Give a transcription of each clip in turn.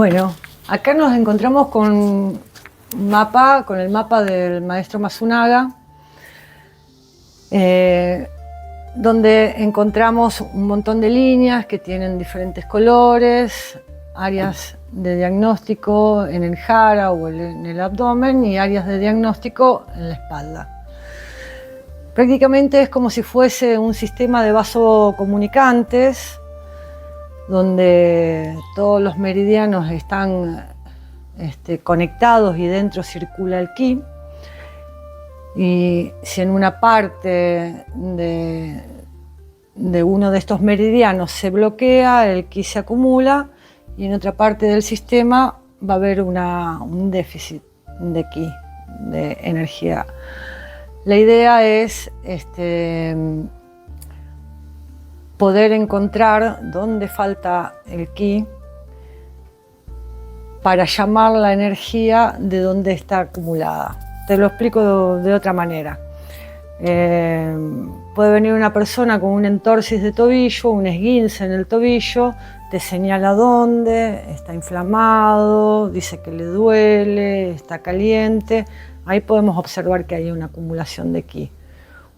Bueno, acá nos encontramos con un mapa, con el mapa del maestro Masunaga, donde encontramos un montón de líneas que tienen diferentes colores, áreas de diagnóstico en el jara o en el abdomen y áreas de diagnóstico en la espalda. Prácticamente es como si fuese un sistema de vasocomunicantes donde todos los meridianos están conectados y dentro circula el ki. Y si en una parte de uno de estos meridianos se bloquea, el ki se acumula y en otra parte del sistema va a haber un déficit de ki, de energía. La idea es poder encontrar dónde falta el ki para llamar la energía de donde está acumulada. Te lo explico de otra manera. Puede venir una persona con un entorsis de tobillo, un esguince en el tobillo, te señala dónde, está inflamado, dice que le duele, está caliente. Ahí podemos observar que hay una acumulación de ki,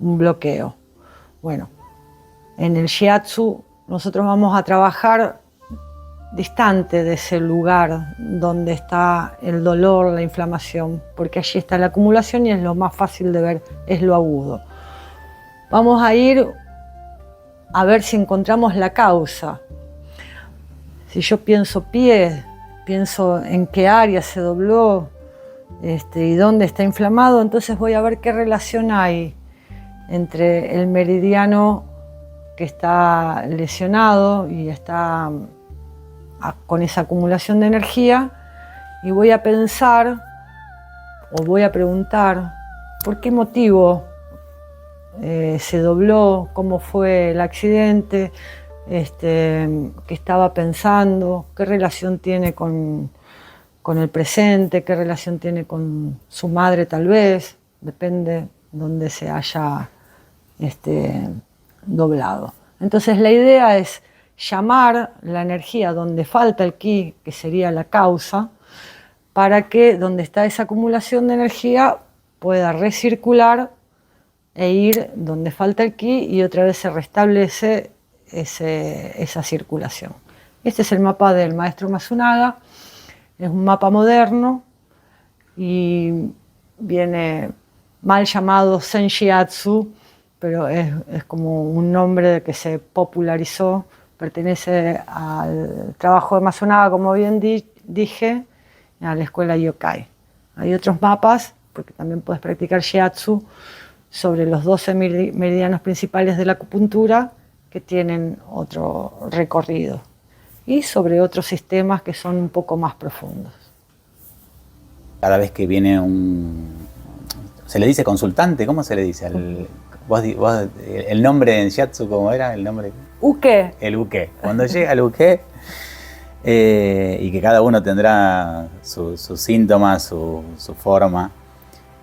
un bloqueo. Bueno, en el shiatsu nosotros vamos a trabajar distante de ese lugar donde está el dolor, la inflamación, porque allí está la acumulación y es lo más fácil de ver, es lo agudo. Vamos a ir a ver si encontramos la causa. Si yo pienso pie, pienso en qué área se dobló y dónde está inflamado, entonces voy a ver qué relación hay entre el meridiano que está lesionado y está con esa acumulación de energía, y voy a pensar o voy a preguntar por qué motivo se dobló, cómo fue el accidente, qué estaba pensando, qué relación tiene con el presente, qué relación tiene con su madre tal vez, depende donde se haya doblado. Entonces la idea es llamar la energía donde falta el ki, que sería la causa, para que donde está esa acumulación de energía pueda recircular e ir donde falta el ki y otra vez se restablece esa circulación. Este es el mapa del maestro Masunaga, es un mapa moderno y viene mal llamado Senshiatsu, pero es como un nombre que se popularizó. Pertenece al trabajo de Masunaga, como bien dije, a la escuela Yokai. Hay otros mapas, porque también puedes practicar shiatsu, sobre los 12 meridianos principales de la acupuntura que tienen otro recorrido y sobre otros sistemas que son un poco más profundos. Cada vez que viene ¿se le dice consultante? ¿Cómo se le dice? El nombre en shiatsu, ¿cómo era? El nombre... Uke. El uke. Cuando llega el uke, y que cada uno tendrá sus síntomas, su forma,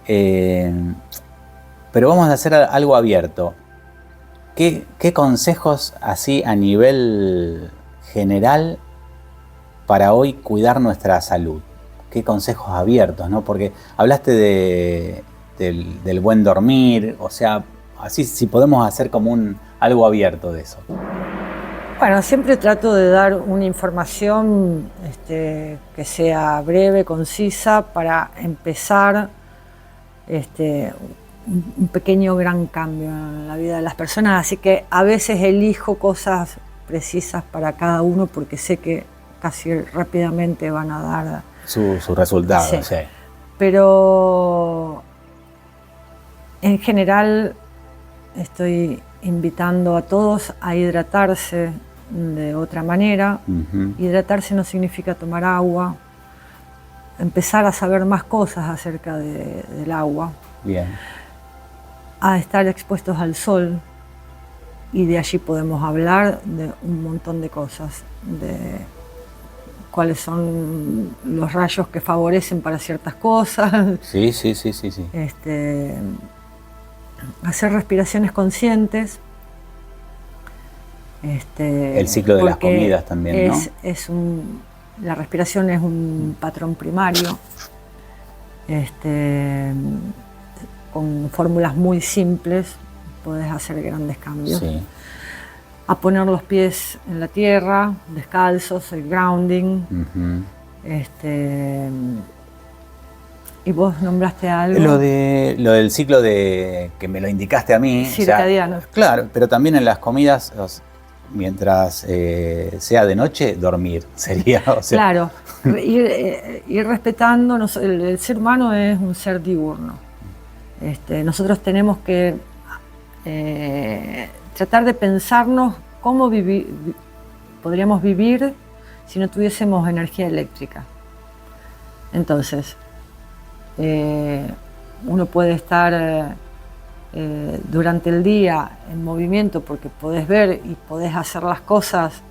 pero vamos a hacer algo abierto. ¿Qué consejos así a nivel general para hoy cuidar nuestra salud? ¿Qué consejos abiertos, no? Porque hablaste del buen dormir, o sea, así si podemos hacer como algo abierto de eso. Bueno, siempre trato de dar una información que sea breve, concisa, para empezar un pequeño gran cambio en la vida de las personas. Así que a veces elijo cosas precisas para cada uno porque sé que casi rápidamente van a dar su resultado. Sí. Sí. Pero en general estoy invitando a todos a hidratarse de otra manera. Uh-huh. Hidratarse no significa tomar agua, empezar a saber más cosas acerca del agua. Bien. A estar expuestos al sol, y de allí podemos hablar de un montón de cosas, de cuáles son los rayos que favorecen para ciertas cosas. Sí. Hacer respiraciones conscientes. El ciclo de las comidas también, ¿no? Es un La respiración es un patrón primario, con fórmulas muy simples podés hacer grandes cambios. Sí. A poner los pies en la tierra, descalzos, el grounding. Y vos nombraste algo. Lo del ciclo que me lo indicaste a mí. Circadiano. Claro, pero también en las comidas, mientras sea de noche, dormir sería. Claro, ir respetando. El ser humano es un ser diurno. Nosotros tenemos que tratar de pensarnos cómo podríamos vivir si no tuviésemos energía eléctrica. Entonces, uno puede estar durante el día en movimiento porque podés ver y podés hacer las cosas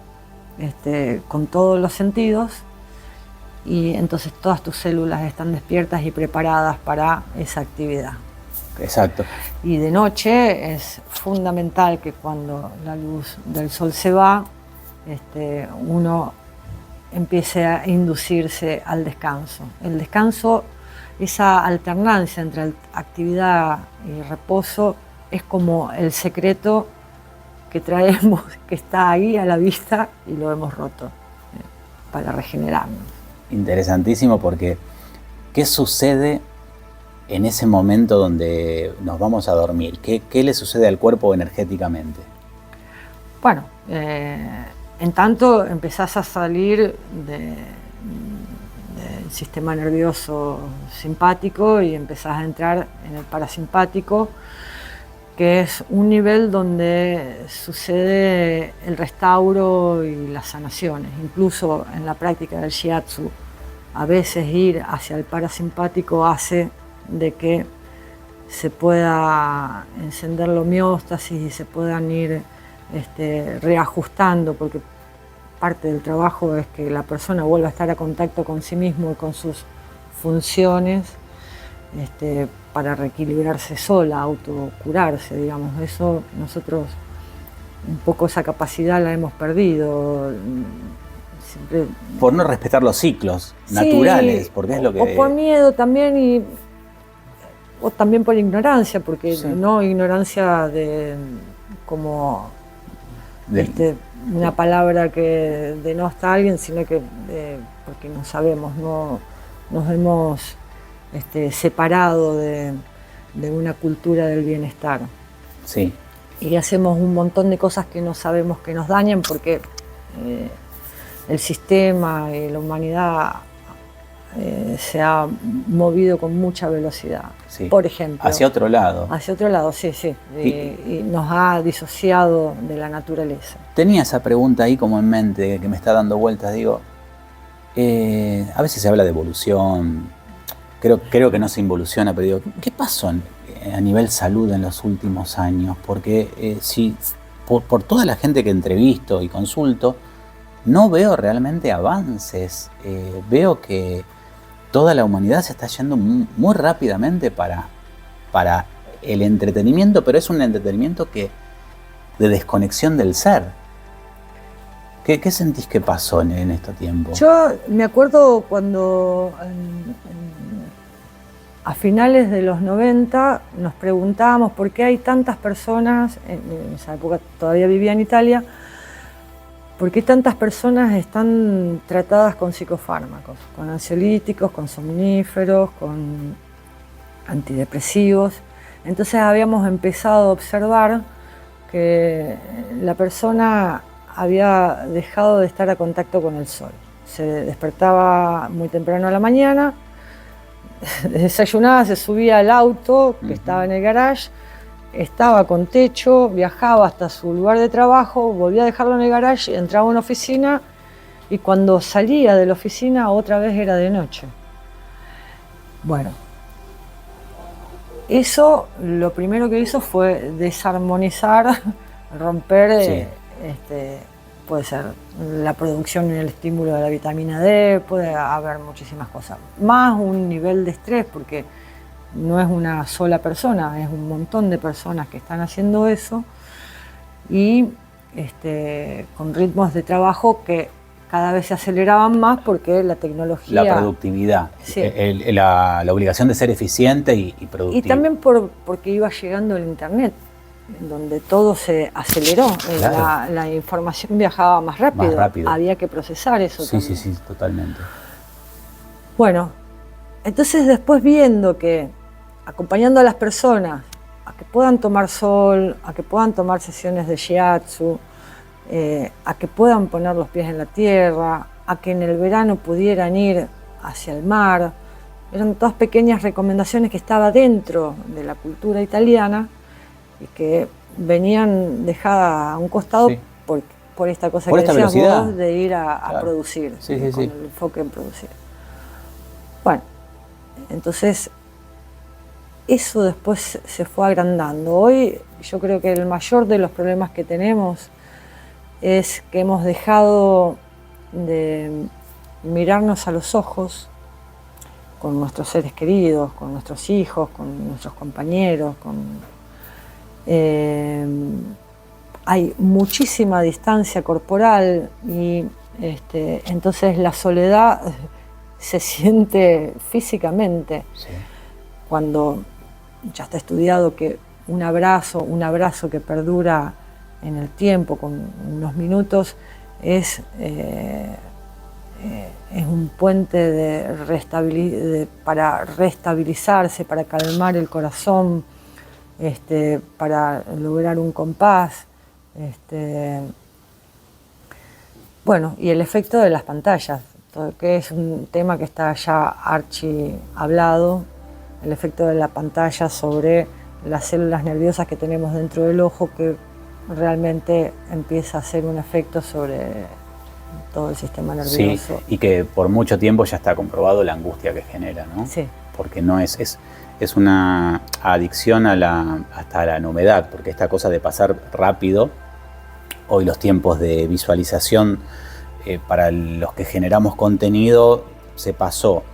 con todos los sentidos, y entonces todas tus células están despiertas y preparadas para esa actividad. Exacto. Y de noche es fundamental que cuando la luz del sol se va, uno empiece a inducirse al descanso. El descanso, esa alternancia entre actividad y reposo, es como el secreto que traemos, que está ahí a la vista y lo hemos roto para regenerarnos. Interesantísimo, porque ¿qué sucede en ese momento donde nos vamos a dormir? ¿Qué le sucede al cuerpo energéticamente? Bueno, en tanto empezás a salir del sistema nervioso simpático y empezás a entrar en el parasimpático, que es un nivel donde sucede el restauro y las sanaciones. Incluso en la práctica del shiatsu, a veces ir hacia el parasimpático hace de que se pueda encender la homeostasis y se puedan ir reajustando, porque parte del trabajo es que la persona vuelva a estar a contacto con sí mismo y con sus funciones, para reequilibrarse sola, autocurarse, digamos. Eso nosotros un poco esa capacidad la hemos perdido. Siempre, por no respetar los ciclos naturales, porque es lo que... O por miedo también, o también por ignorancia, porque no ignorancia de como una palabra que denosta a alguien, sino que porque no sabemos, no nos hemos separado de una cultura del bienestar. Sí. Y hacemos un montón de cosas que no sabemos que nos dañan, porque el sistema y la humanidad se ha movido con mucha velocidad. Sí. Por ejemplo. Hacia otro lado. Hacia otro lado, sí. Y nos ha disociado de la naturaleza. Tenía esa pregunta ahí como en mente, que me está dando vueltas. Digo, a veces se habla de evolución. Creo que no se involuciona, pero digo, ¿qué pasó a nivel salud en los últimos años? Porque si por toda la gente que entrevisto y consulto, no veo realmente avances. Veo que toda la humanidad se está yendo muy rápidamente para el entretenimiento, pero es un entretenimiento de desconexión del ser. ¿Qué sentís que pasó en este tiempo? Yo me acuerdo cuando a finales de los 90 nos preguntábamos por qué hay tantas personas, en esa época todavía vivía en Italia, por qué tantas personas están tratadas con psicofármacos, con ansiolíticos, con somníferos, con antidepresivos. Entonces habíamos empezado a observar que la persona había dejado de estar a contacto con el sol. Se despertaba muy temprano a la mañana, desayunaba, se subía al auto que estaba en el garage, estaba con techo, viajaba hasta su lugar de trabajo, volvía a dejarlo en el garage, entraba a una oficina y cuando salía de la oficina otra vez era de noche. Bueno, eso lo primero que hizo fue desarmonizar, romper, puede ser la producción y el estímulo de la vitamina D, puede haber muchísimas cosas. Más un nivel de estrés, porque no es una sola persona, es un montón de personas que están haciendo eso, y con ritmos de trabajo que cada vez se aceleraban más porque la tecnología... La productividad, sí. La obligación de ser eficiente y productivo. Y también porque iba llegando el internet, en donde todo se aceleró, claro. La información viajaba más rápido, había que procesar eso también. Sí, totalmente. Bueno, entonces después viendo que acompañando a las personas a que puedan tomar sol, a que puedan tomar sesiones de shiatsu, a que puedan poner los pies en la tierra, a que en el verano pudieran ir hacia el mar, eran todas pequeñas recomendaciones que estaban dentro de la cultura italiana y que venían dejadas a un costado sí. por esta cosa que decías vos de ir a producir, con el enfoque en producir. Bueno, entonces eso después se fue agrandando. Hoy yo creo que el mayor de los problemas que tenemos es que hemos dejado de mirarnos a los ojos con nuestros seres queridos, con nuestros hijos, con nuestros compañeros. Hay muchísima distancia corporal y entonces la soledad se siente físicamente. Sí. Cuando ya está estudiado que un abrazo que perdura en el tiempo, con unos minutos, es un puente para restabilizarse, para calmar el corazón, para lograr un compás. Bueno, y el efecto de las pantallas, que es un tema que está ya archi hablado, el efecto de la pantalla sobre las células nerviosas que tenemos dentro del ojo, que realmente empieza a hacer un efecto sobre todo el sistema nervioso. Sí, y que por mucho tiempo ya está comprobado la angustia que genera, ¿no? Sí. Porque no es una adicción hasta la novedad, porque esta cosa de pasar rápido, hoy los tiempos de visualización para los que generamos contenido se pasó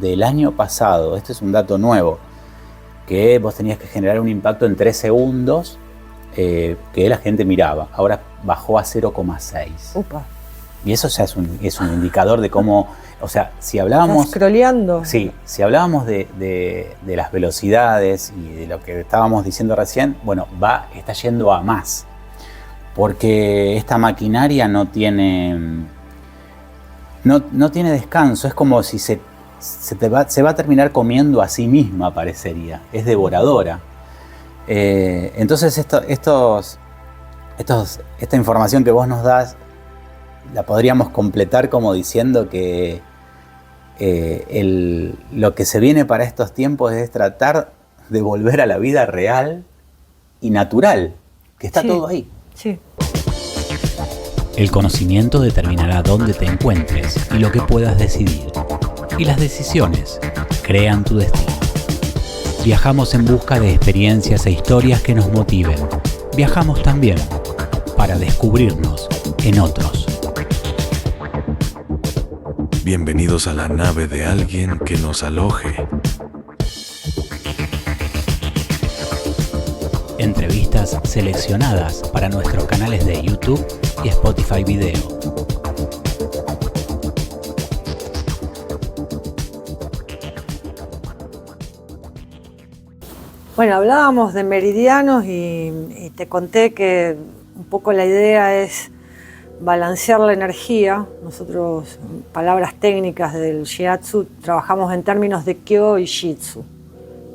del año pasado, este es un dato nuevo, que vos tenías que generar un impacto en 3 segundos que la gente miraba. Ahora bajó a 0,6. Upa. Y eso ya es un indicador de cómo, o sea, si hablábamos... ¿Estás scrolleando? Sí, si hablábamos de las velocidades y de lo que estábamos diciendo recién, bueno, está yendo a más. Porque esta maquinaria no tiene descanso, es como si se va a terminar comiendo a sí misma, parecería. Es devoradora. Entonces esta información que vos nos das la podríamos completar como diciendo que lo que se viene para estos tiempos es tratar de volver a la vida real y natural, que está todo ahí. Sí. El conocimiento determinará dónde te encuentres y lo que puedas decidir. Y las decisiones crean tu destino. Viajamos en busca de experiencias e historias que nos motiven. Viajamos también para descubrirnos en otros. Bienvenidos a la nave de alguien que nos aloje. Entrevistas seleccionadas para nuestros canales de YouTube y Spotify Video. Bueno, hablábamos de meridianos y te conté que un poco la idea es balancear la energía. Nosotros, palabras técnicas del shiatsu, trabajamos en términos de kyo y shitsu.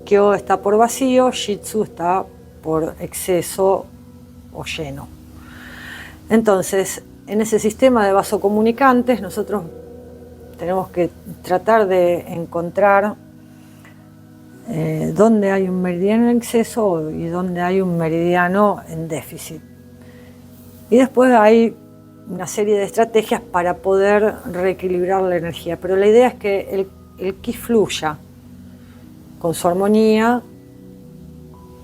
Kyo está por vacío, shitsu está por exceso o lleno. Entonces, en ese sistema de vasocomunicantes, nosotros tenemos que tratar de encontrar dónde hay un meridiano en exceso y dónde hay un meridiano en déficit. Y después hay una serie de estrategias para poder reequilibrar la energía. Pero la idea es que el ki fluya con su armonía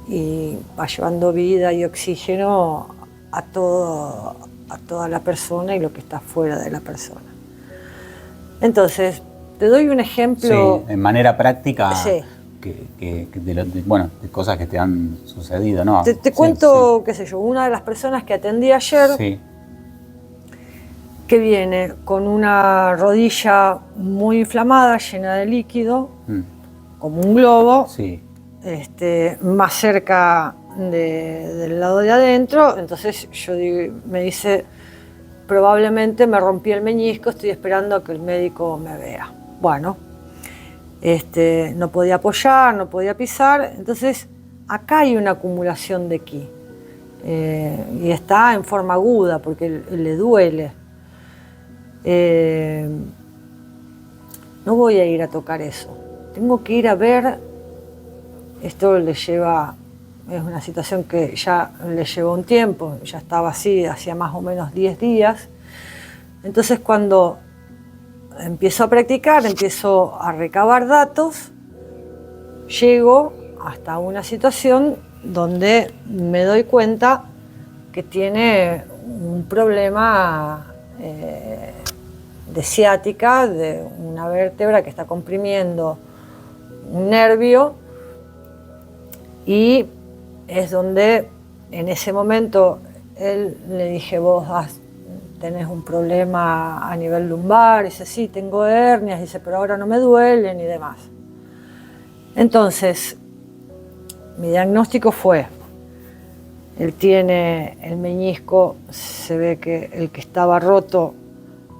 y va llevando vida y oxígeno a toda la persona y lo que está fuera de la persona. Entonces, te doy un ejemplo. Sí, en manera práctica. Sí. De cosas que te han sucedido, ¿no? Te cuento, qué sé yo, una de las personas que atendí ayer, sí, que viene con una rodilla muy inflamada, llena de líquido, como un globo, Sí. Más cerca del lado de adentro. Entonces me dice, probablemente me rompí el meñisco, estoy esperando a que el médico me vea. Bueno, no podía apoyar, no podía pisar, entonces acá hay una acumulación de ki. Y está en forma aguda porque le duele. No voy a ir a tocar eso, tengo que ir a ver. Esto es una situación que ya le llevó un tiempo, ya estaba así, hacía más o menos 10 días. Entonces cuando empiezo a practicar, empiezo a recabar datos, llego hasta una situación donde me doy cuenta que tiene un problema de ciática, de una vértebra que está comprimiendo un nervio, y es donde en ese momento le dije, vos tenés un problema a nivel lumbar. Dice, sí, tengo hernias, dice, pero ahora no me duelen y demás. Entonces, mi diagnóstico fue, él tiene el meñisco, se ve que el que estaba roto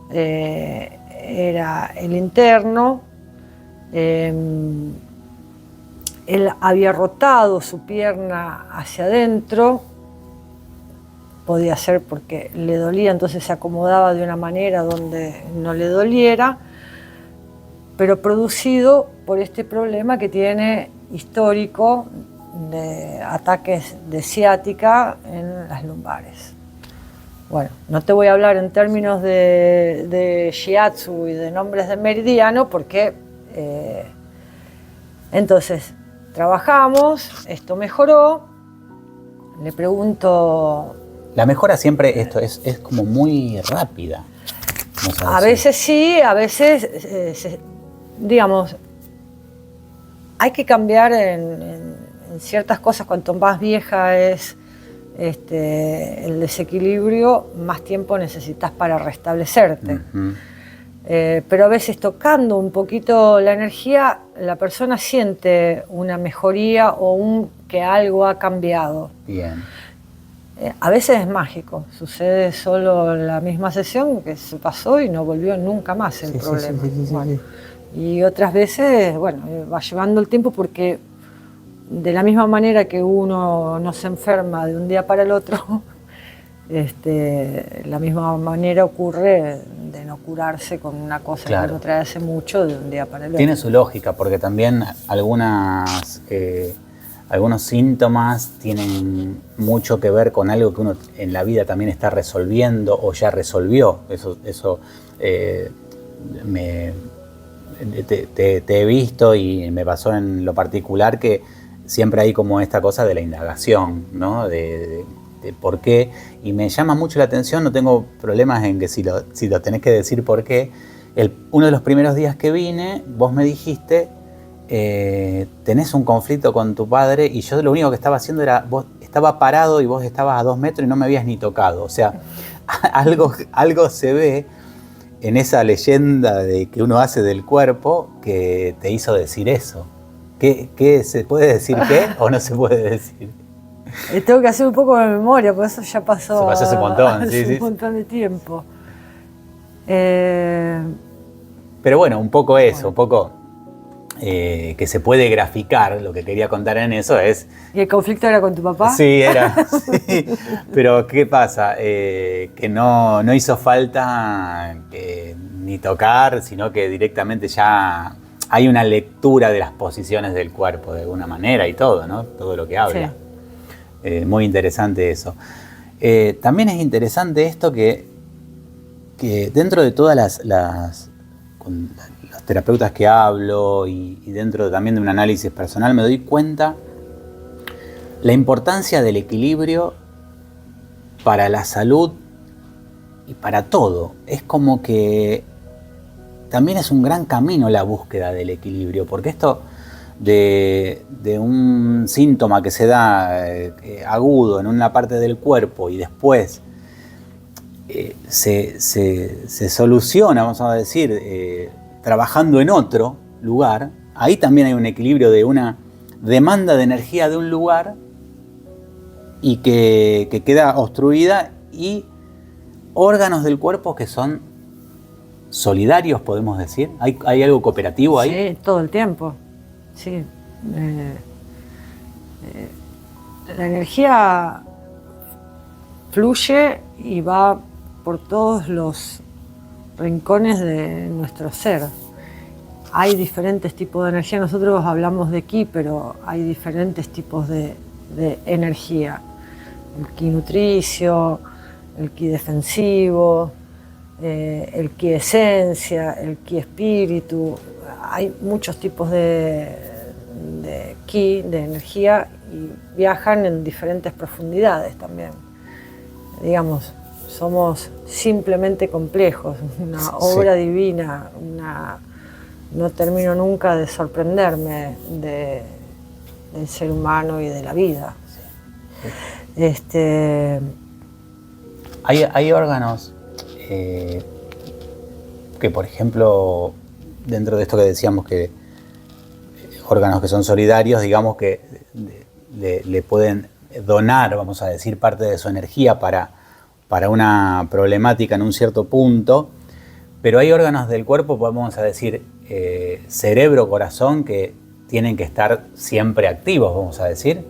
era el interno. Él había rotado su pierna hacia adentro, podía ser porque le dolía, entonces se acomodaba de una manera donde no le doliera, pero producido por este problema que tiene histórico de ataques de ciática en las lumbares. Bueno, no te voy a hablar en términos de shiatsu y de nombres de meridiano porque entonces trabajamos, esto mejoró, le pregunto... La mejora siempre es como muy rápida. A veces sí, a veces, digamos, hay que cambiar en ciertas cosas. Cuanto más vieja es el desequilibrio, más tiempo necesitas para restablecerte. Pero a veces tocando un poquito la energía, la persona siente una mejoría o que algo ha cambiado. Bien. A veces es mágico, sucede solo en la misma sesión que se pasó y no volvió nunca más el problema. Sí. Y otras veces, bueno, va llevando el tiempo porque de la misma manera que uno no se enferma de un día para el otro, la misma manera ocurre de no curarse con una cosa que uno trae hace mucho de un día para el otro. Tiene su lógica, porque también algunos síntomas tienen mucho que ver con algo que uno en la vida también está resolviendo o ya resolvió. Eso te he visto y me pasó en lo particular que siempre hay como esta cosa de la indagación, ¿no? De por qué, y me llama mucho la atención, no tengo problemas en que si lo tenés que decir por qué. Uno de los primeros días que vine, vos me dijiste, tenés un conflicto con tu padre, y yo lo único que estaba haciendo era, vos estaba parado y vos estabas a 2 metros y no me habías ni tocado. O sea, algo se ve en esa leyenda que uno hace del cuerpo que te hizo decir eso. ¿Qué se puede decir qué o no se puede decir? Tengo que hacer un poco de memoria, porque eso ya pasó. Se pasó hace un montón, un montón de tiempo. Pero bueno, un poco eso, un poco que se puede graficar. Lo que quería contar en eso es... ¿Y el conflicto era con tu papá? Sí, era. Sí. Pero ¿qué pasa? Que no hizo falta ni tocar, sino que directamente ya hay una lectura de las posiciones del cuerpo de alguna manera y todo, ¿no? Todo lo que habla. Sí. Muy interesante eso. También es interesante esto que dentro de todas con los terapeutas que hablo y dentro también de un análisis personal me doy cuenta la importancia del equilibrio para la salud y para todo. Es como que también es un gran camino la búsqueda del equilibrio, porque esto de un síntoma que se da agudo en una parte del cuerpo y después se soluciona, vamos a decir, trabajando en otro lugar, ahí también hay un equilibrio de una demanda de energía de un lugar y que queda obstruida, y órganos del cuerpo que son solidarios, podemos decir. ¿Hay algo cooperativo ahí? Sí, todo el tiempo. Sí. La energía fluye y va por todos los rincones de nuestro ser. Hay diferentes tipos de energía. Nosotros hablamos de ki, pero hay diferentes tipos de energía. El ki nutricio, el ki defensivo, el ki esencia, el ki espíritu. Hay muchos tipos de ki, de energía, y viajan en diferentes profundidades también. Digamos, somos simplemente complejos, una obra divina, no termino nunca de sorprenderme del ser humano y de la vida. Hay órganos que, por ejemplo, dentro de esto que decíamos, que órganos que son solidarios, digamos que le pueden donar, vamos a decir, parte de su energía para una problemática en un cierto punto, pero hay órganos del cuerpo, vamos a decir, cerebro, corazón, que tienen que estar siempre activos, vamos a decir.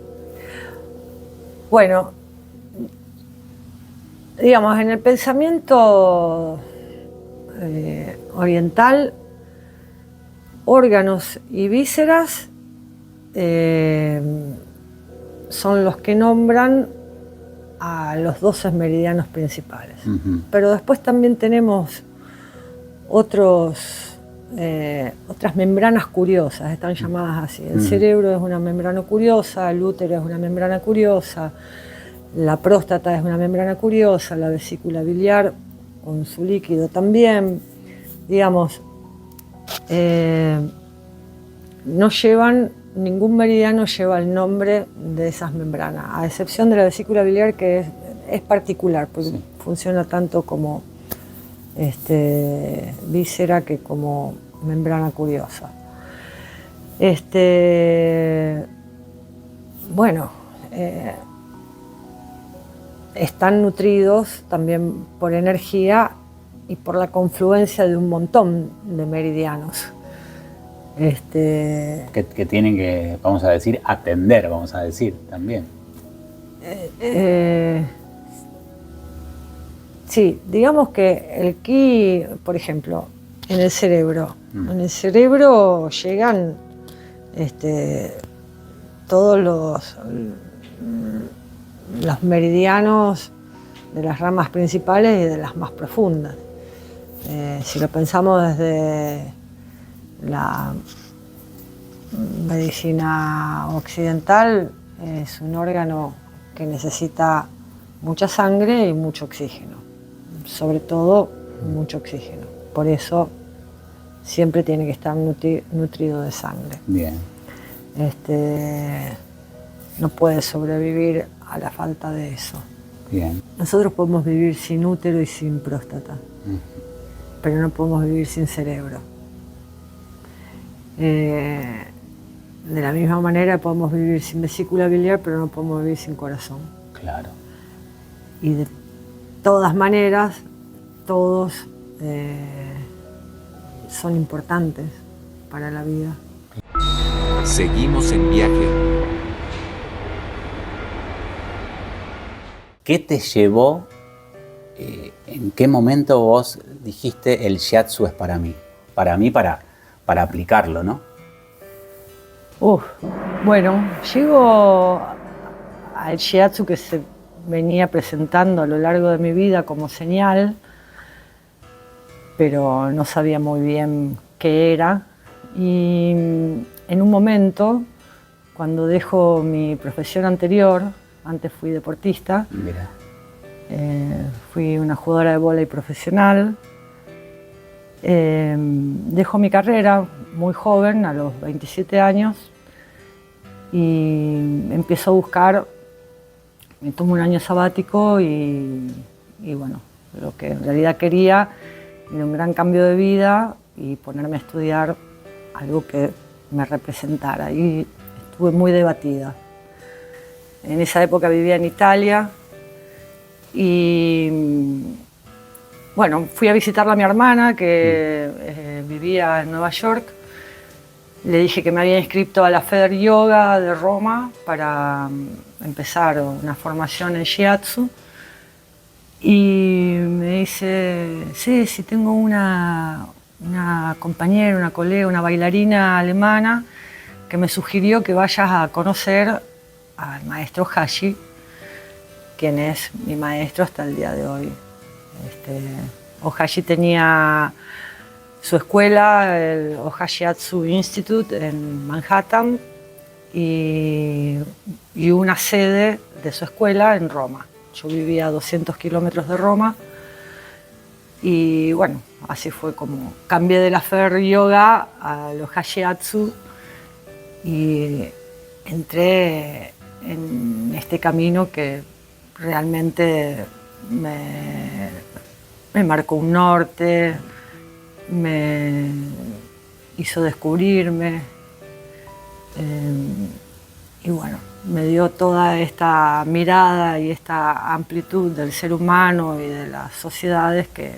Bueno, digamos, en el pensamiento oriental, órganos y vísceras son los que nombran a los 12 meridianos principales. Uh-huh. Pero después también tenemos otras membranas curiosas, están llamadas así. El cerebro es una membrana curiosa, el útero es una membrana curiosa, la próstata es una membrana curiosa, la vesícula biliar con su líquido también. Digamos, no llevan, ningún meridiano lleva el nombre de esas membranas, a excepción de la vesícula biliar, que es particular, porque funciona tanto como víscera que como membrana curiosa. Bueno, están nutridos también por energía y por la confluencia de un montón de meridianos. Que tienen que, vamos a decir, atender, vamos a decir, también. Sí, digamos que el ki, por ejemplo, en el cerebro. En el cerebro llegan todos los meridianos de las ramas principales y de las más profundas. Si lo pensamos desde la medicina occidental, es un órgano que necesita mucha sangre y mucho oxígeno, sobre todo mucho oxígeno. Por eso siempre tiene que estar nutrido de sangre. Bien. No puede sobrevivir a la falta de eso. Bien. Nosotros podemos vivir sin útero y sin próstata, pero no podemos vivir sin cerebro. De la misma manera podemos vivir sin vesícula biliar, pero no podemos vivir sin corazón. Claro. Y de todas maneras, todos son importantes para la vida. Seguimos en viaje. ¿Qué te llevó, en qué momento vos dijiste el shiatsu es para mí? Para aplicarlo, ¿no? Bueno, llego al shiatsu que se venía presentando a lo largo de mi vida como señal, pero no sabía muy bien qué era. Y en un momento, cuando dejo mi profesión anterior, antes fui deportista, fui una jugadora de vóley profesional, dejo mi carrera muy joven, a los 27 años, y empiezo a buscar, me tomo un año sabático y bueno, Lo que en realidad quería era un gran cambio de vida y ponerme a estudiar algo que me representara. Y estuve muy debatida. En esa época vivía en Italia y bueno, fui a visitarla a mi hermana que vivía en Nueva York. Le dije que me había inscrito a la Feder Yoga de Roma para empezar una formación en Shiatsu. Y me dice, sí, tengo una compañera, una colega, una bailarina alemana que me sugirió que vayas a conocer al maestro Hashi, quien es mi maestro hasta el día de hoy. Ohashi tenía su escuela, el Ohashiatsu Institute en Manhattan, y una sede de su escuela en Roma. Yo vivía a 200 kilómetros de Roma y bueno, así fue como cambié de la Feder Yoga al Ohashiatsu y entré en este camino que realmente me marcó un norte, me hizo descubrirme y bueno, me dio toda esta mirada y esta amplitud del ser humano y de las sociedades que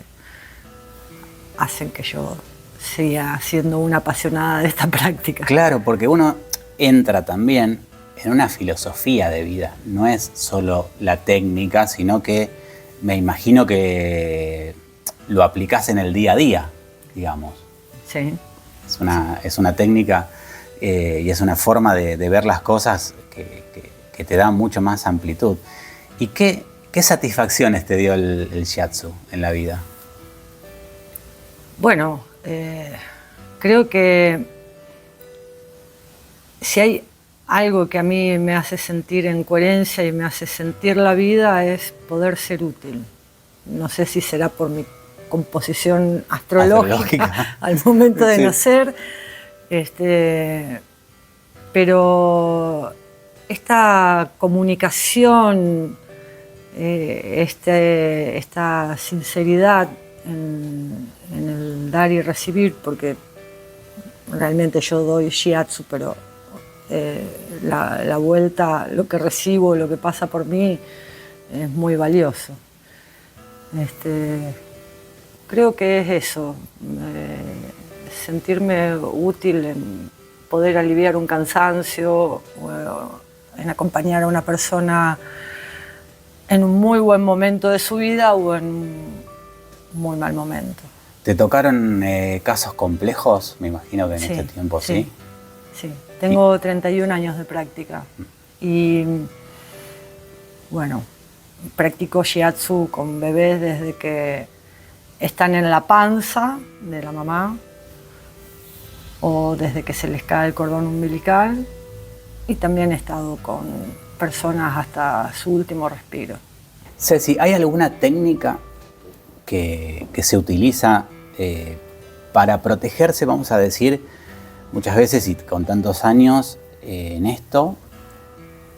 hacen que yo siga siendo una apasionada de esta práctica. Claro, porque uno entra también en una filosofía de vida, no es solo la técnica, sino que me imagino que lo aplicás en el día a día, digamos. Sí. Es una técnica y es una forma de ver las cosas que te da mucho más amplitud. ¿Y qué satisfacciones te dio el shiatsu en la vida? Bueno, creo que si hay algo que a mí me hace sentir en coherencia y me hace sentir la vida es poder ser útil. No sé si será por mi composición astrológica al momento de nacer, pero esta comunicación, esta sinceridad en el dar y recibir, porque realmente yo doy shiatsu, pero la vuelta, lo que recibo, lo que pasa por mí, es muy valioso. Creo que es eso, sentirme útil en poder aliviar un cansancio, o en acompañar a una persona en un muy buen momento de su vida o en un muy mal momento. ¿Te tocaron casos complejos? Me imagino que en este tiempo sí. Sí, tengo 31 años de práctica y bueno, practico shiatsu con bebés desde que están en la panza de la mamá o desde que se les cae el cordón umbilical, y también he estado con personas hasta su último respiro. Ceci, ¿hay alguna técnica que se utiliza para protegerse, vamos a decir, muchas veces y con tantos años en esto?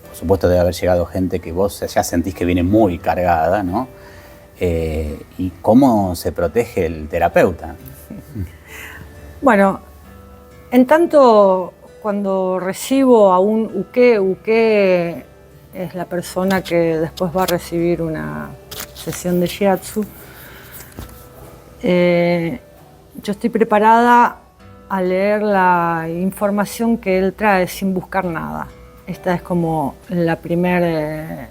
Por supuesto debe haber llegado gente que vos ya sentís que viene muy cargada, ¿no? ¿Y cómo se protege el terapeuta? Bueno, en tanto cuando recibo a un uke es la persona que después va a recibir una sesión de shiatsu, yo estoy preparada a leer la información que él trae sin buscar nada. Esta es como la primer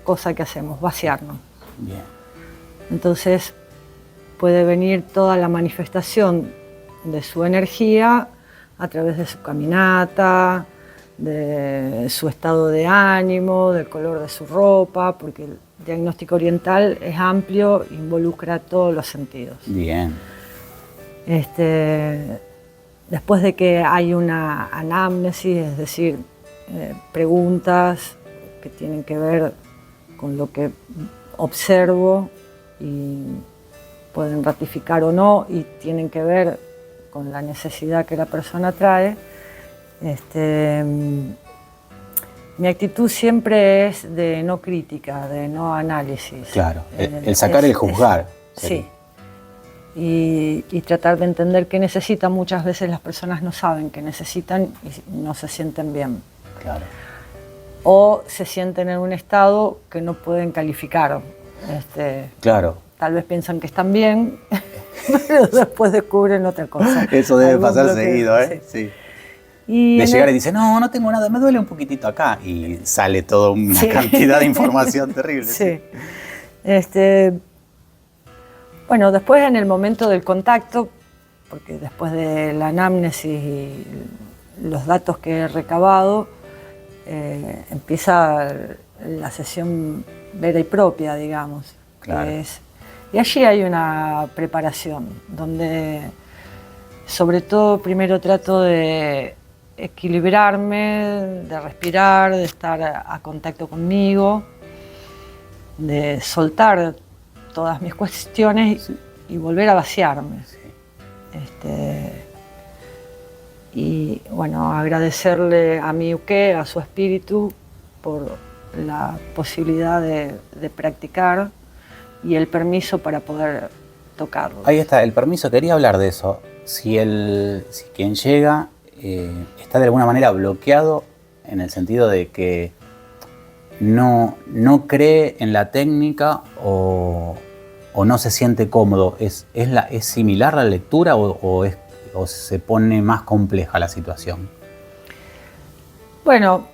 cosa que hacemos, vaciarnos. Bien. Entonces puede venir toda la manifestación de su energía a través de su caminata, de su estado de ánimo, del color de su ropa, porque el diagnóstico oriental es amplio, involucra todos los sentidos. Bien. Después de que hay una anamnesis, es decir, preguntas que tienen que ver con lo que observo y pueden ratificar o no, y tienen que ver con Mi actitud siempre es de no crítica, de no análisis. Claro, el sacar el juzgar. Sí. Y tratar de entender qué necesitan. Muchas veces las personas no saben qué necesitan y no se sienten bien. Claro. O se sienten en un estado que no pueden calificar. Claro. Tal vez piensan que están bien, pero después descubren otra cosa. Eso debe pasar bloqueo, seguido, ¿eh? Sí. Sí. Y De llegar y dice, no tengo nada, me duele un poquitito acá. Y sale toda una cantidad de información terrible. Sí. Bueno, después en el momento del contacto, porque después de la anamnesis y los datos que he recabado, empieza la sesión vera y propia, digamos. Claro. Y allí hay una preparación, donde sobre todo primero trato de equilibrarme, de respirar, de estar a contacto conmigo, de soltar todas mis cuestiones y volver a vaciarme. Sí. Y bueno, agradecerle a mi uke, a su espíritu, por la posibilidad de practicar y el permiso para poder tocarlo. Ahí está, el permiso, quería hablar de eso. Si quien llega está de alguna manera bloqueado en el sentido de que no cree en la técnica o no se siente cómodo, ¿es similar la lectura o se pone más compleja la situación? Bueno,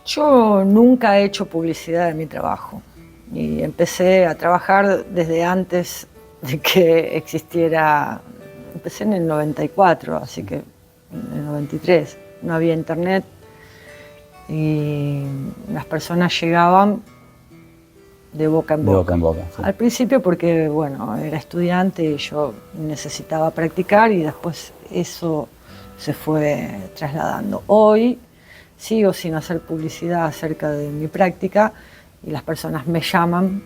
yo nunca he hecho publicidad de mi trabajo y empecé a trabajar desde antes de que existiera. Empecé en el 94, así que en el 93 no había internet y las personas llegaban de boca en boca. De boca en boca, sí. Al principio porque, bueno, era estudiante y yo necesitaba practicar y después eso se fue trasladando. Hoy sigo sin hacer publicidad acerca de mi práctica y las personas me llaman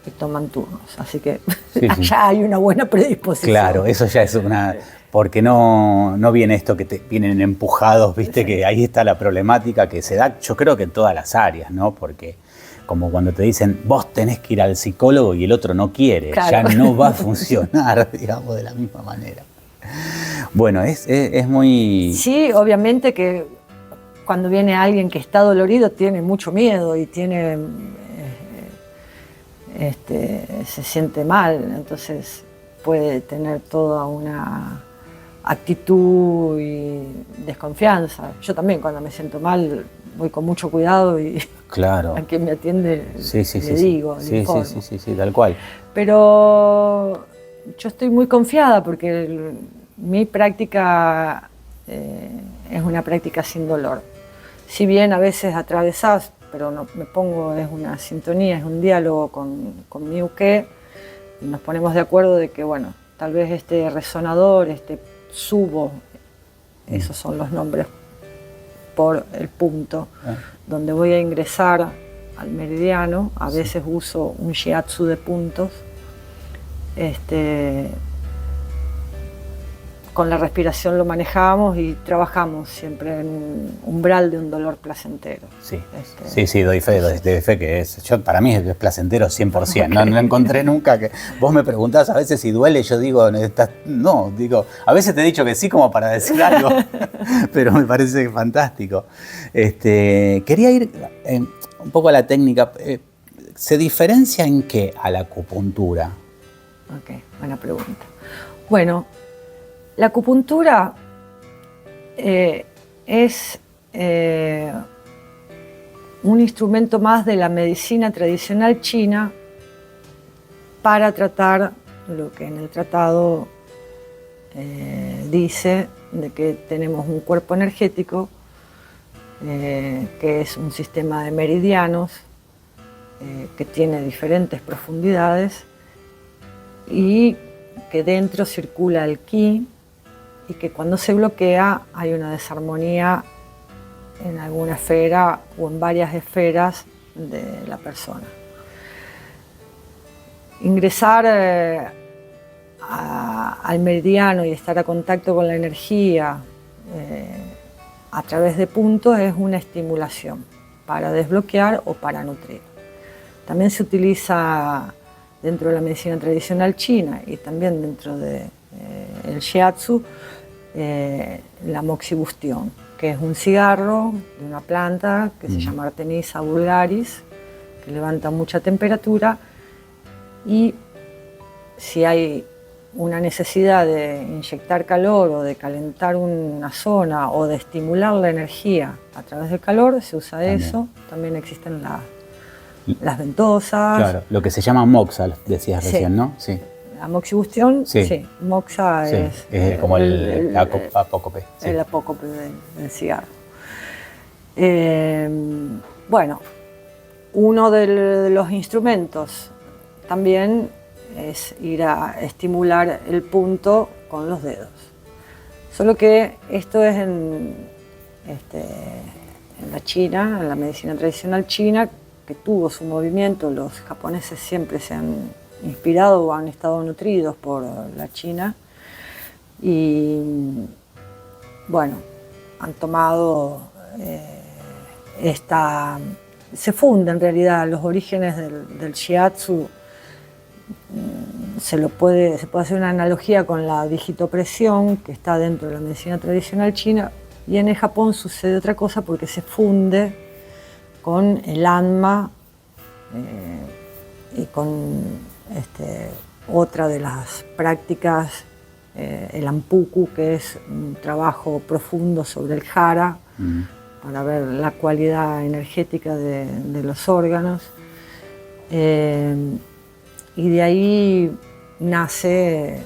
y toman turnos, así que Sí. ya hay una buena predisposición. Claro, eso ya es una... Porque no viene esto que te vienen empujados, ¿viste? Sí. Que ahí está la problemática que se da, yo creo que en todas las áreas, ¿no? Porque como cuando te dicen, vos tenés que ir al psicólogo y el otro no quiere, claro. Ya no va a funcionar, digamos, de la misma manera. Bueno, es muy... Sí, obviamente que cuando viene alguien que está dolorido tiene mucho miedo y tiene... se siente mal, entonces puede tener toda una actitud y desconfianza. Yo también cuando me siento mal voy con mucho cuidado y claro. A quien me atiende le digo, le informo. Sí, tal cual. Pero yo estoy muy confiada porque mi práctica es una práctica sin dolor. Si bien a veces atravesás, pero no, me pongo, es una sintonía, es un diálogo con mi uke y nos ponemos de acuerdo de que, bueno, tal vez este resonador, este subo, esos son los nombres por el punto, donde voy a ingresar al meridiano, a veces uso un shiatsu de puntos, con la respiración lo manejamos y trabajamos siempre en un umbral de un dolor placentero. Sí, sí, doy fe que es, para mí es placentero 100%, okay. No encontré nunca que... Vos me preguntás a veces si duele, yo digo, no, digo, a veces te he dicho que sí como para decir algo, pero me parece fantástico. Quería ir un poco a la técnica, ¿se diferencia en qué a la acupuntura? Ok, buena pregunta. Bueno, la acupuntura es un instrumento más de la medicina tradicional china para tratar lo que en el tratado dice de que tenemos un cuerpo energético que es un sistema de meridianos que tiene diferentes profundidades y que dentro circula el ki y que cuando se bloquea hay una desarmonía en alguna esfera o en varias esferas de la persona. Ingresar al meridiano y estar a contacto con la energía a través de puntos es una estimulación. para desbloquear o para nutrir. También se utiliza dentro de la medicina tradicional china y también dentro del shiatsu la moxibustión, que es un cigarro de una planta que se llama Artemisa vulgaris, que levanta mucha temperatura, y si hay una necesidad de inyectar calor o de calentar una zona o de estimular la energía a través del calor, se usa eso. También existen las ventosas. Claro, lo que se llama moxa, decías Sí. recién, ¿no? Sí. La moxibustión, sí. Moxa Sí, es como el apócope. Sí. el apócope del cigarro. Bueno, uno de los instrumentos también es ir a estimular el punto con los dedos. Solo que esto es en la China, en la medicina tradicional china, que tuvo su movimiento. Los japoneses siempre se han inspirado o han estado nutridos por la China y bueno, han tomado se funda en realidad los orígenes del shiatsu. Se puede hacer una analogía con la digitopresión que está dentro de la medicina tradicional china, y en el Japón sucede otra cosa porque se funde con el anma y con otra de las prácticas, el ampuku, que es un trabajo profundo sobre el hara para ver la cualidad energética de los órganos. Y de ahí nace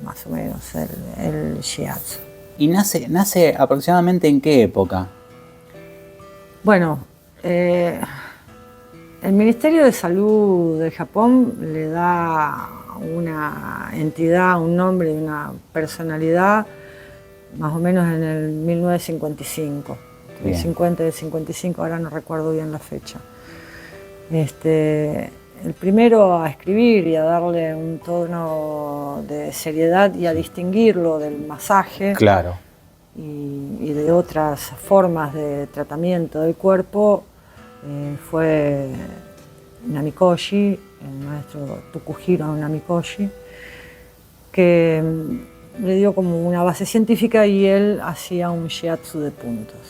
más o menos el shiatsu. ¿Y nace aproximadamente en qué época? Bueno, el Ministerio de Salud de Japón le da una entidad, un nombre y una personalidad más o menos en el 1955. El 50 y el 55, ahora no recuerdo bien la fecha. El primero a escribir y a darle un tono de seriedad y a distinguirlo del masaje. Claro. Y de otras formas de tratamiento del cuerpo fue Namikoshi, el maestro Tokuhiro Namikoshi, que le dio como una base científica y él hacía un shiatsu de puntos.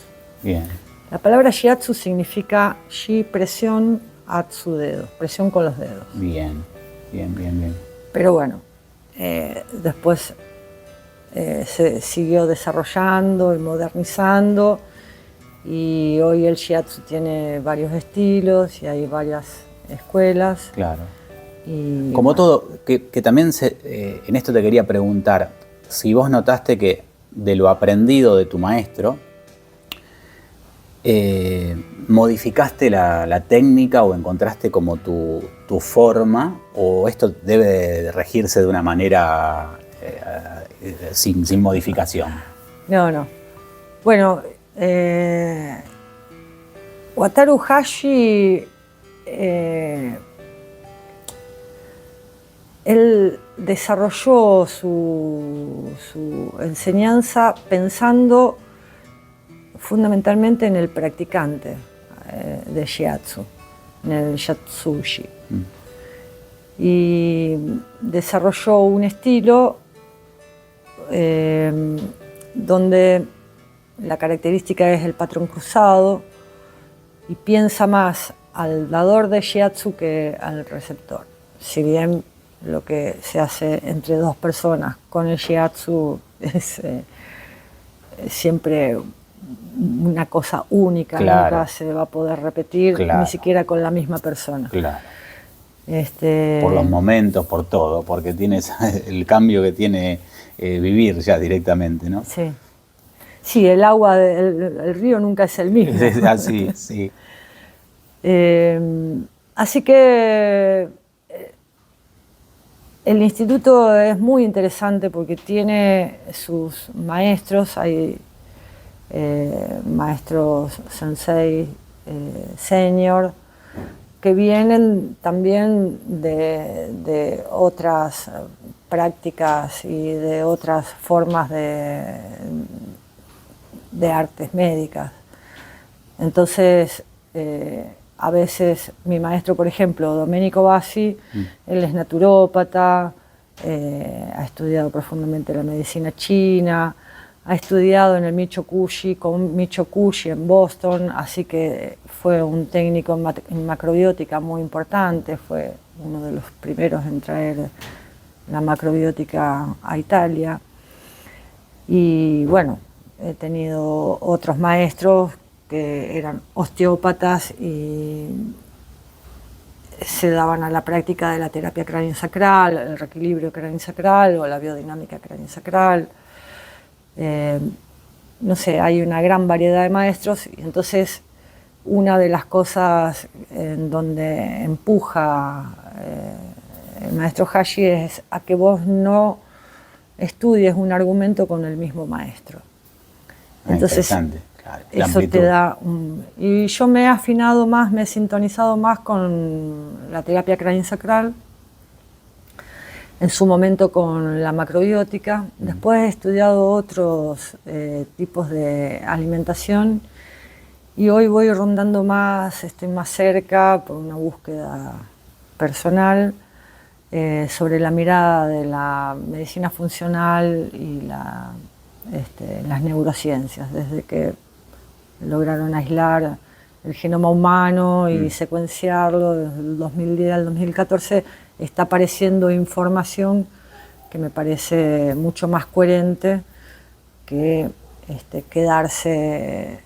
Bien. La palabra shiatsu significa shi, presión, atsu, dedos, presión con los dedos. Bien. Pero bueno, después se siguió desarrollando y modernizando, y hoy el shiatsu tiene varios estilos y hay varias escuelas. Claro. Y Como todo, que también en esto te quería preguntar, si vos notaste que de lo aprendido de tu maestro, modificaste la técnica o encontraste como tu forma, o esto debe de regirse de una manera sin modificación. No. Bueno, Wataru Hashi, él desarrolló su enseñanza pensando fundamentalmente en el practicante de shiatsu, en el shatsushi. Y desarrolló un estilo donde la característica es el patrón cruzado, y piensa más al dador de shiatsu que al receptor. Si bien lo que se hace entre dos personas con el shiatsu es siempre una cosa única, claro, nunca se va a poder repetir, claro, ni siquiera con la misma persona. Claro. Por los momentos, por todo, porque tienes el cambio que tiene vivir ya directamente, ¿no? Sí. Sí, el agua del río nunca es el mismo. Es así, sí. Así que el instituto es muy interesante porque tiene sus maestros, hay maestros sensei, senior, que vienen también de otras prácticas y de otras formas de artes médicas. Entonces, A veces mi maestro, por ejemplo, Domenico Bassi, él es naturópata, ha estudiado profundamente la medicina china, ha estudiado en el Michokushi con Michokushi en Boston, así que fue un técnico en macrobiótica muy importante, fue uno de los primeros en traer la macrobiótica a Italia. Y bueno, he tenido otros maestros que eran osteópatas y se daban a la práctica de la terapia craneosacral, el reequilibrio craneosacral o la biodinámica craneosacral. No sé, hay una gran variedad de maestros y entonces una de las cosas en donde empuja el maestro Hashi es a que vos no estudies un argumento con el mismo maestro. Entonces, claro, eso te da y yo me he afinado más, me he sintonizado más con la terapia craneosacral, en su momento con la macrobiótica. Después he estudiado otros tipos de alimentación y hoy voy rondando más, estoy más cerca por una búsqueda personal sobre la mirada de la medicina funcional y las neurociencias, desde que lograron aislar el genoma humano y secuenciarlo desde el 2010 al 2014, está apareciendo información que me parece mucho más coherente que quedarse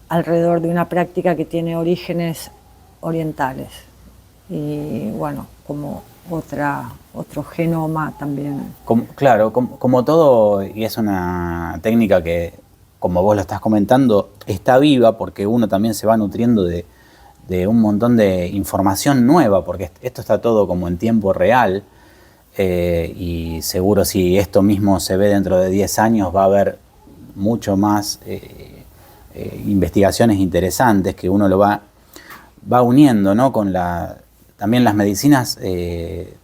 alrededor de una práctica que tiene orígenes orientales. Y bueno, como otro genoma también. Claro, como todo, y es una técnica que, como vos lo estás comentando, está viva porque uno también se va nutriendo de un montón de información nueva, porque esto está todo como en tiempo real, y seguro si esto mismo se ve dentro de 10 años va a haber mucho más investigaciones interesantes que uno lo va uniendo, ¿no? Con también las medicinas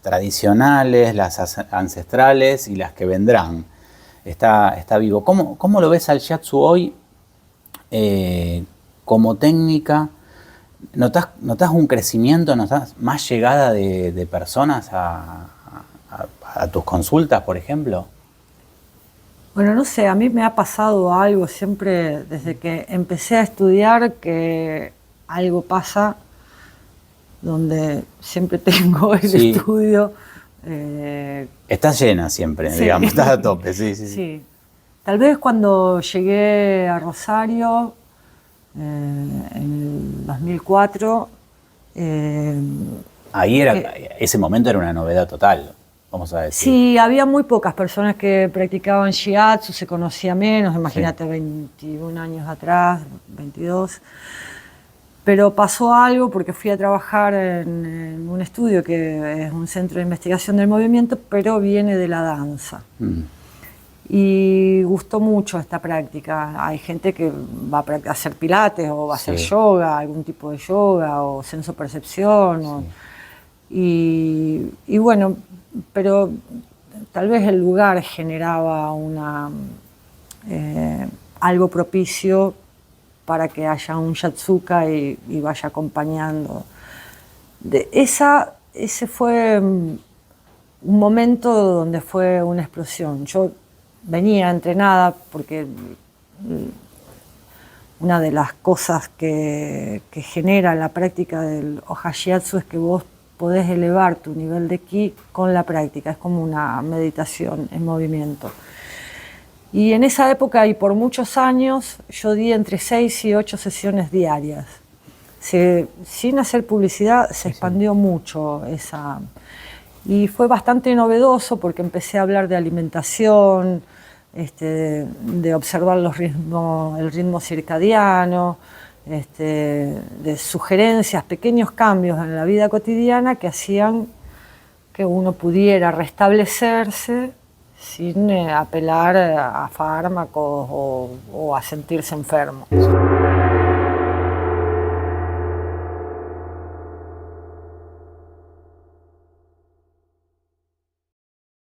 tradicionales, las ancestrales y las que vendrán. Está vivo. ¿Cómo lo ves al shiatsu hoy como técnica? ¿Notás un crecimiento, notás más llegada de personas a tus consultas, por ejemplo? Bueno, no sé, a mí me ha pasado algo siempre desde que empecé a estudiar, que algo pasa donde siempre tengo el estudio. Estás llena siempre, sí. Digamos, estás a tope, sí. Tal vez cuando llegué a Rosario, en el 2004... Ahí ese momento era una novedad total, vamos a decir. Sí, había muy pocas personas que practicaban shiatsu, se conocía menos, imagínate, 21 años atrás, 22. Pero pasó algo porque fui a trabajar en un estudio que es un centro de investigación del movimiento, pero viene de la danza. Y gustó mucho esta práctica. Hay gente que va a hacer pilates o va a hacer yoga, algún tipo de yoga o sensopercepción. Y bueno, pero tal vez el lugar generaba algo propicio para que haya un Shatsuka y vaya acompañando. Ese fue un momento donde fue una explosión. Yo venía entrenada porque una de las cosas que genera la práctica del Oha Shiatsu es que vos podés elevar tu nivel de ki con la práctica, es como una meditación en movimiento. Y en esa época y por muchos años yo di entre 6 y 8 sesiones diarias. Sin hacer publicidad se expandió mucho esa. Y fue bastante novedoso porque empecé a hablar de alimentación, de observar el ritmo circadiano, de sugerencias, pequeños cambios en la vida cotidiana que hacían que uno pudiera restablecerse sin apelar a fármacos o a sentirse enfermo.